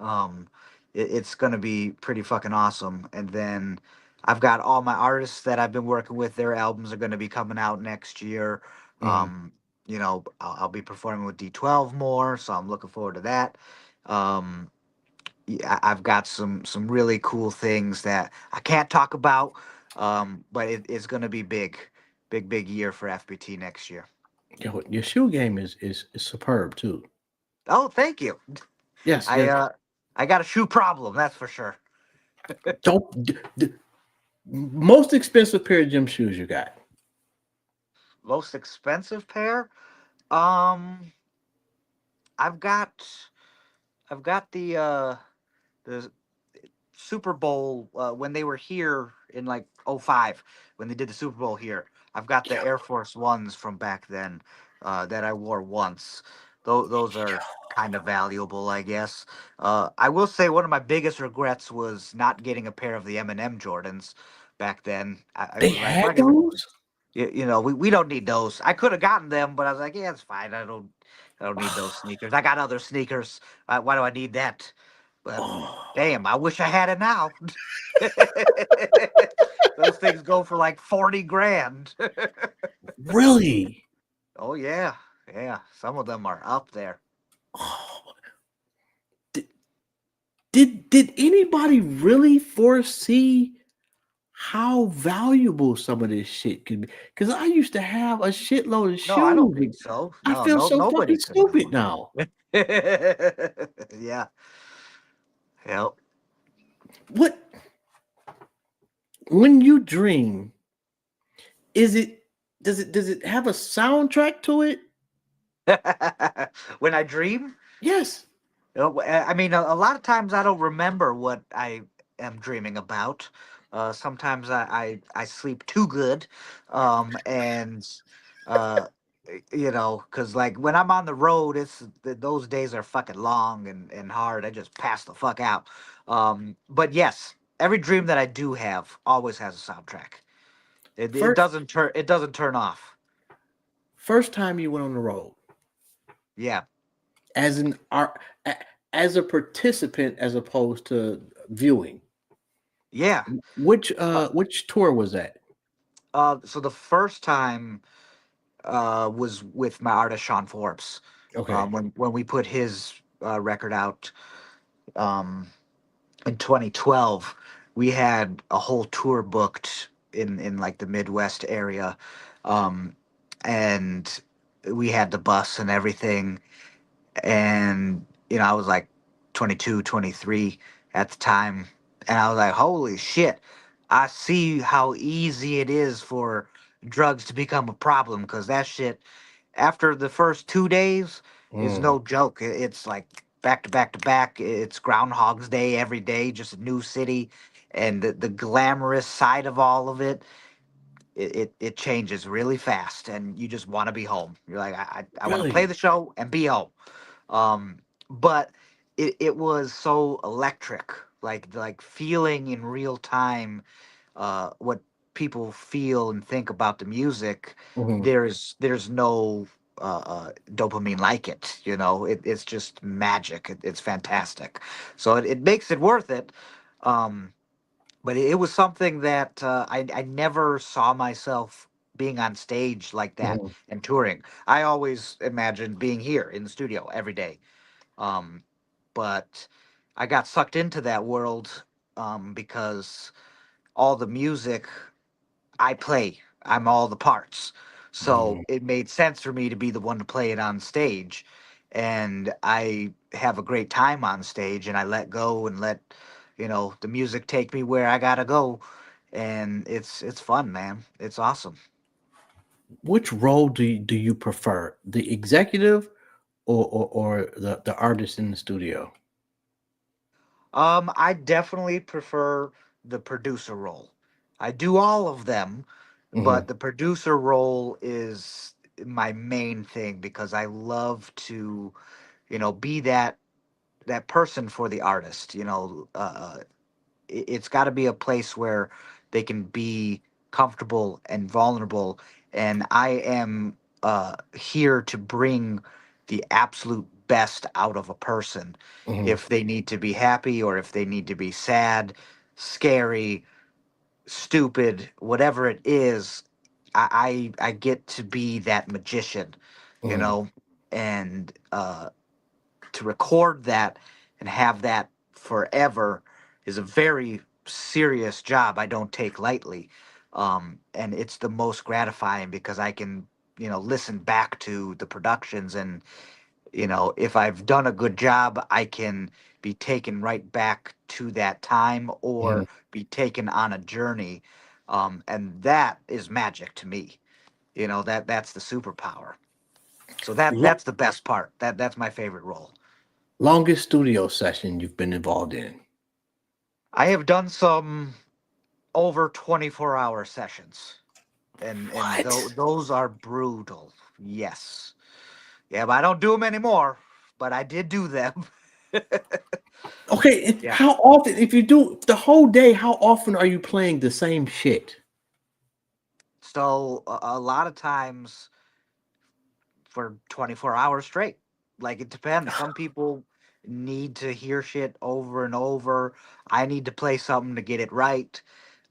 Um, it's going to be pretty fucking awesome. And then I've got all my artists that I've been working with. Their albums are going to be coming out next year. Mhm. Um, I'll be performing with D12 more, so I'm looking forward to that. Um, yeah, I've got some really cool things that I can't talk about, but it's going to be big, big, big year for FBT next year. Yo, your shoe game is superb too. Oh, thank you. Yes, I yes. uh, I got a shoe problem, that's for sure. Don't most expensive pair of gym shoes you got. Most expensive pair? Um, I've got I've got the Super Bowl when they were here in like '05 when they did the Super Bowl here. I've got the Yeah. Air Force Ones from back then that I wore once. Those are kind of valuable, I guess. I will say one of my biggest regrets was not getting a pair of the Eminem Jordans back then. I They was like, had fuck it, those? we don't need those. I could have gotten them, but I was like, yeah, it's fine. I don't need those sneakers. I got other sneakers. Why do I need that? But Oh, damn, I wish I had it now. Those things go for like 40 grand. really? Oh yeah. Yeah. Some of them are up there. Oh, did, did anybody really foresee how valuable some of this shit could be? Because I used to have a shitload of No, I don't shoes. think so. I No, feel no, so nobody fucking could have. stupid now. Yeah. Yep. What when you dream, is it does it have a soundtrack to it? When I dream, Yes. I mean, a lot of times I don't remember what I am dreaming about. Sometimes I sleep too good, and uh, because like when I'm on the road, those days are fucking long and hard. I just pass the fuck out. But yes, every dream that I do have always has a soundtrack. It First doesn't turn off. first time you went on the road Yeah, as an art as a participant as opposed to viewing. yeah. Which tour was that? So the first time was with my artist Sean Forbes. Okay. When we put his record out um, in 2012, we had a whole tour booked in like the Midwest area, um, and we had the bus and everything. And I was like 22, 23 at the time, and I was like, holy shit, I see how easy it is for drugs to become a problem, because that shit after the first 2 days is Mm, no joke. It's like back to back to back. It's Groundhog's Day every day, just a new city, and the glamorous side of all of it. It changes really fast, and you just want to be home. You're like, I want to play really? the show and be home. Um, but it was so electric, like feeling in real time what people feel and think about the music. Mhm. There's no dopamine like it. It's just magic. It's fantastic. So it makes it worth it. Um, but it was something that I never saw myself being on stage like that Mhm. and touring. I always imagined being here in the studio every day. Um, but I got sucked into that world because all the music I play. I'm all the parts. So Mhm. it made sense for me to be the one to play it on stage. And I have a great time on stage, and I let go and let, the music take me where I gotta go. And it's fun, man. It's awesome. Which role do you prefer? The executive or the artist in the studio? I definitely prefer the producer role. I do all of them, Hmm. but the producer role is my main thing because I love to, be that person for the artist. It's got to be a place where they can be comfortable and vulnerable, and I am here to bring the absolute best out of a person. Hmm. If they need to be happy or if they need to be sad, scary, stupid, whatever it is, I get to be that magician, you Hmm. know, and to record that and have that forever is a very serious job I don't take lightly. And it's the most gratifying because I can, listen back to the productions, and, if I've done a good job, I can be taken right back to that time Hmm. or be taken on a journey. And that is magic to me. That's the superpower. So that's the best part. That's my favorite role. Longest studio session you've been involved in? I have done some over 24-hour sessions, and What? those are brutal. Yes. Yeah, but I don't do them anymore, but I did do them. Okay, Yeah. how often, if you do the whole day, how often are you playing the same shit? So a lot of times for 24 hours straight. Like it depends. Some people need to hear shit over and over. I need to play something to get it right,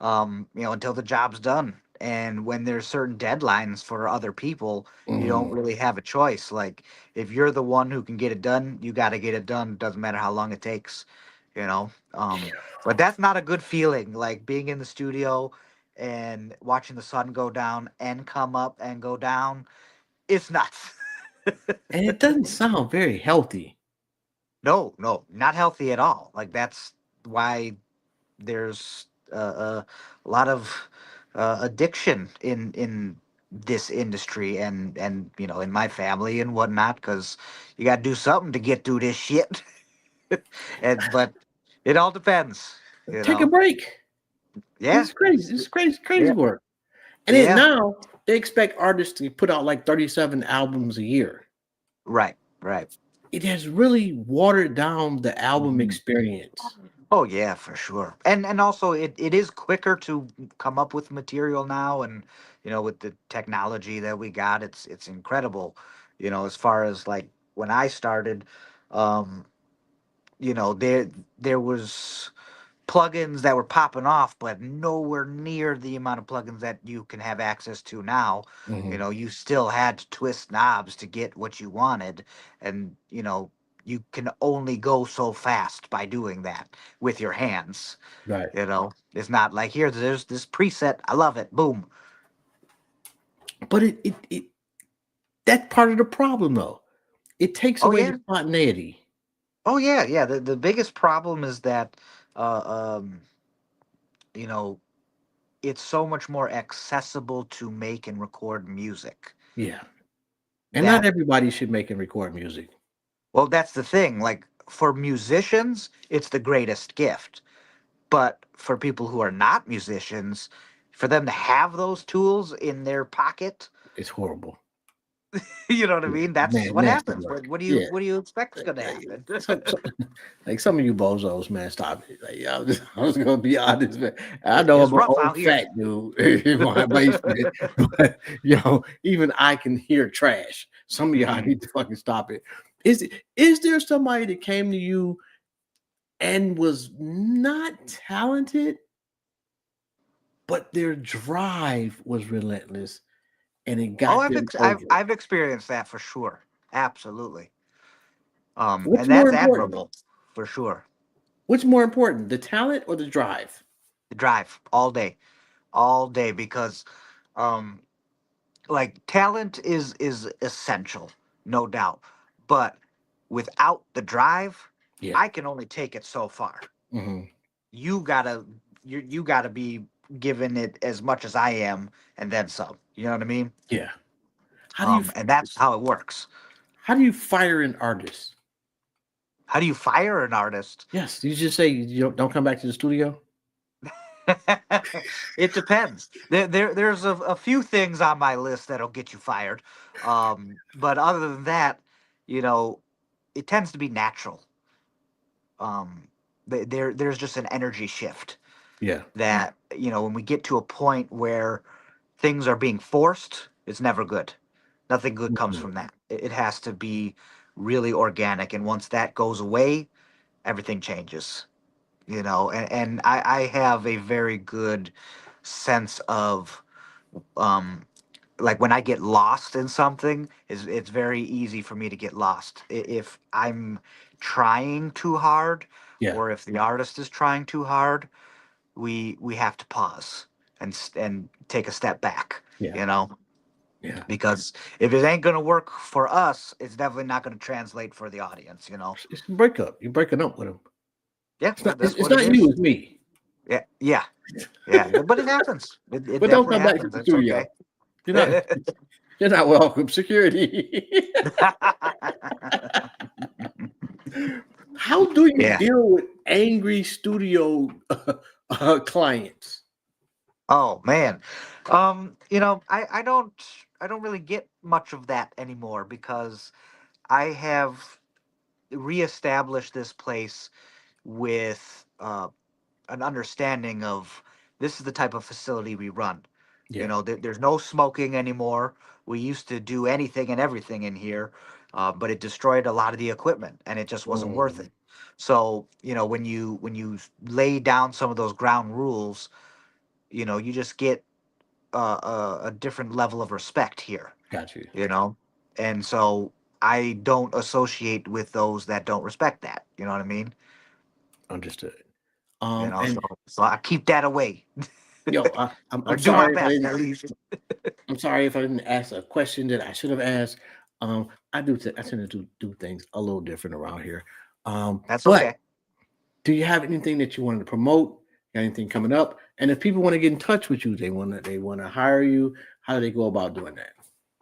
until the job's done. And when there's certain deadlines for other people, you don't Mhm. really have a choice. Like if you're the one who can get it done, you got to get it done. Doesn't matter how long it takes, you know. But that's not a good feeling. Like being in the studio and watching the sun go down and come up and go down, it's nuts. And it doesn't sound very healthy. No, no, not healthy at all. Like that's why there's a lot of addiction in this industry and in my family and whatnot because you got to do something to get through this shit. And but it all depends, you Take a know. break. Yeah, It's crazy. It's crazy, crazy yeah, work. And then yeah. now they expect artists to put out like 37 albums a year. Right, right. It has really watered down the album Mhm. experience. Oh yeah, for sure. And also it is quicker to come up with material now, and with the technology that we got, it's incredible. As far as like when I started, um, there was plugins that were popping off, but nowhere near the amount of plugins that you can have access to now. Mhm. You still had to twist knobs to get what you wanted, and you can only go so fast by doing that with your hands. Right. It's not like here, there's this preset, I love it, boom. But it that's part of the problem though. It takes Oh away the yeah, spontaneity. oh yeah, yeah. The biggest problem is that uh, um, you know it's so much more accessible to make and record music. Yeah. And not That everybody should make and record music. Well, that's the thing. Like for musicians, it's the greatest gift. But for people who are not musicians, for them to have those tools in their pocket, It's horrible. you know what I Yeah. mean? That's Man, what nasty happens. work. What do you Yeah. what do you expect is Like, going to like, happen? like some of you bozos, man, stop it. Like, I'm just gonna be honest, man. I know It's I'm an rough old out here. fat dude in my basement, but even I can hear trash. Some of y'all Mhm. need to fucking stop it. Is there somebody that came to you and was not talented, but their drive was relentless and it Oh, got I've them ex- I've over? I've experienced that for sure. Absolutely. What's And more that's important? admirable for sure. What's more important, the talent or the drive? The drive all day, because um, like talent is essential, no doubt, but without the drive, Yeah. I can only take it so far. Mhm. You gotta you gotta be giving it as much as I am, and then some. You know what I mean? Yeah. How do you And that's how it works. how do you fire an artist? How do you fire an artist? Yes, you just say you don't come back to the studio. It depends. There's a few things on my list that'll get you fired. But other than that, you know, it tends to be natural. There's just an energy shift Yeah. that, you know, when we get to a point where things are being forced, it's never good. Nothing good comes Mhm. from that. It has to be really organic. And once that goes away, everything changes. You know, and I have a very good sense of like when I get lost in something, it's very easy for me to get lost. If I'm trying too hard Yeah. or if the artist is trying too hard, we have to pause and take a step back, Yeah. you know, Yeah. because if it ain't gonna work for us, it's definitely not gonna translate for the audience, you know. It's a breakup. You're breaking up with him. Yeah, It's not. that's It's what it not you. is. It's me. Yeah, yeah, yeah. But it happens. It But don't definitely come back to happens. the It's okay. studio. You're not. You're not welcome. Security. How do you Yeah. deal with angry studio clients? Oh man. You know, I don't really get much of that anymore because I have reestablished this place with an understanding of this is the type of facility we run. You Yeah. know, there's no smoking anymore. We used to do anything and everything in here, but it destroyed a lot of the equipment, and it just wasn't worth Mm, it. So, you know, when you lay down some of those ground rules, you know, you just get a different level of respect here. got you. You know, and so I don't associate with those that don't respect that. You know what I mean? Understood. You know, And so I keep that away, yo, or I'm do my sorry if I best at didn't. least. I'm sorry if I didn't ask a question that I should have asked. I tend to do things a little different around here. That's But okay. do you have anything that you wanted to promote? Got anything coming up? And if people want to get in touch with you, they want to hire you. How do they go about doing that?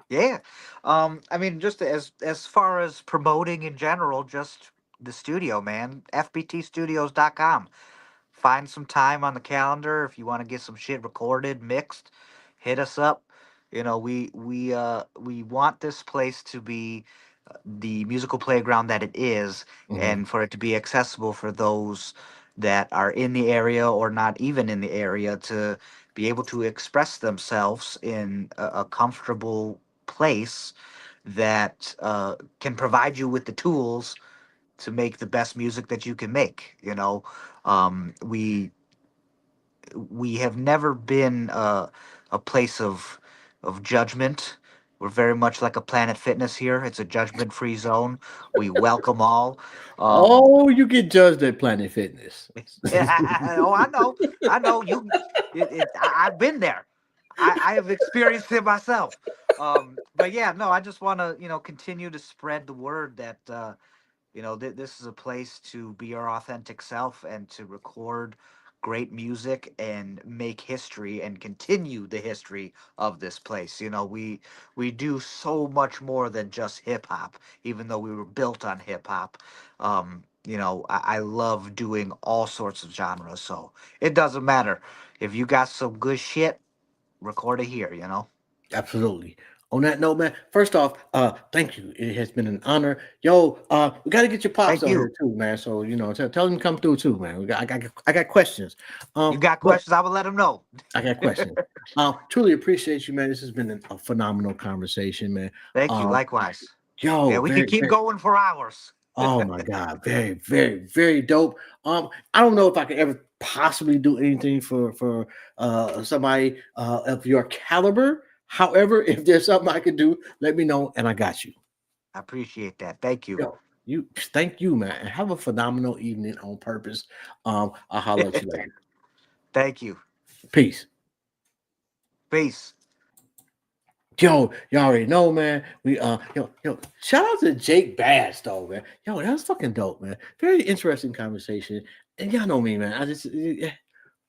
Yeah. I mean, just as far as promoting in general, just the studio, man. FBTstudios.com. Find some time on the calendar if you want to get some shit recorded, mixed. Hit us up. You know, we want this place to be the musical playground that it is, Mhm. and for it to be accessible for those that are in the area or not even in the area to be able to express themselves in a comfortable place that can provide you with the tools to make the best music that you can make. You know, we have never been a place of judgment. We're very much like a Planet Fitness here. It's a judgment-free zone. We welcome all. Um, Oh, you get judged at Planet Fitness. oh, I know. I've been there. I have experienced it myself. But yeah, no, I just want to, you know, continue to spread the word that you know, this is a place to be our authentic self and to record great music and make history and continue the history of this place. You know, we do so much more than just hip hop, even though we were built on hip hop. You know, I love doing all sorts of genres, so it doesn't matter if you got some good shit. Record it here. You know. Absolutely. On that note, man, first off, thank you. It has been an honor. Yo, we got to get your pops Thank on here you. too, man. So you know, tell them to come through too, man. I got questions. You got But questions? I will let them know. I got questions. Truly appreciate you, man. This has been a phenomenal conversation, man. Thank you. Um, Likewise. Yeah, yo, we can very, keep very. going for hours. Oh my God, very, very, very dope. I don't know if I could ever possibly do anything for somebody of your caliber. However, if there's something I could do, let me know, and I got you. I appreciate that. Thank you. Yo, you thank you, man, and have a phenomenal evening on purpose. I'll holler at you later. Thank you. Peace. Peace. Yo, y'all already know, man. Shout out to Jake Bass, though, man. Yo, that was fucking dope, man. Very interesting conversation. And y'all know me, man.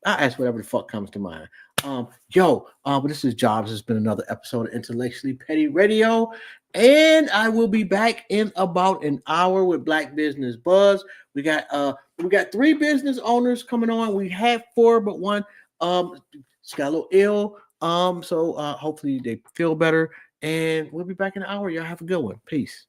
I ask whatever the fuck comes to mind. But this is Jobs. It's been another episode of Intellectually Petty Radio. And I will be back in about an hour with Black Business Buzz. We got 3 business owners coming on. We had 4, but one got a little ill. So hopefully they feel better. And we'll be back in an hour. Y'all have a good one. Peace.